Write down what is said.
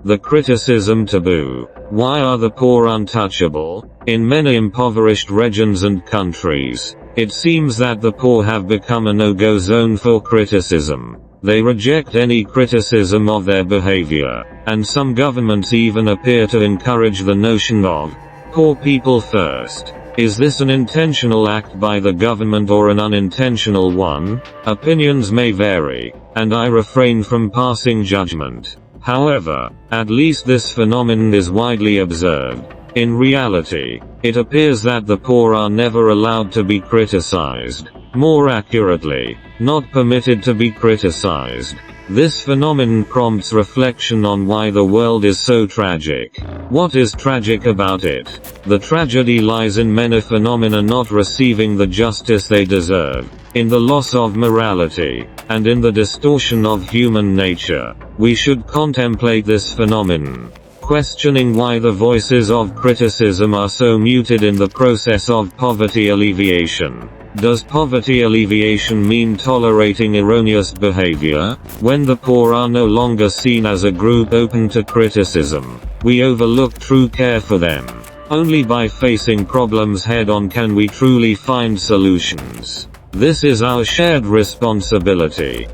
The criticism taboo. Why are the poor untouchable? In many impoverished regions and countries, it seems that the poor have become a no-go zone for criticism. They reject any criticism of their behavior, and some governments even appear to encourage the notion of poor people first. Is this an intentional act by the government or an unintentional one? Opinions may vary, and I refrain from passing judgment. However, at least this phenomenon is widely observed. In reality, it appears that the poor are never allowed to be criticized. More accurately, not permitted to be criticized. This phenomenon prompts reflection on why the world is so tragic. What is tragic about it? The tragedy lies in many phenomena not receiving the justice they deserve, in the loss of morality, and in the distortion of human nature. We should contemplate this phenomenon, questioning why the voices of criticism are so muted in the process of poverty alleviation. Does poverty alleviation mean tolerating erroneous behavior? When the poor are no longer seen as a group open to criticism, we overlook true care for them. Only by facing problems head-on can we truly find solutions. This is our shared responsibility.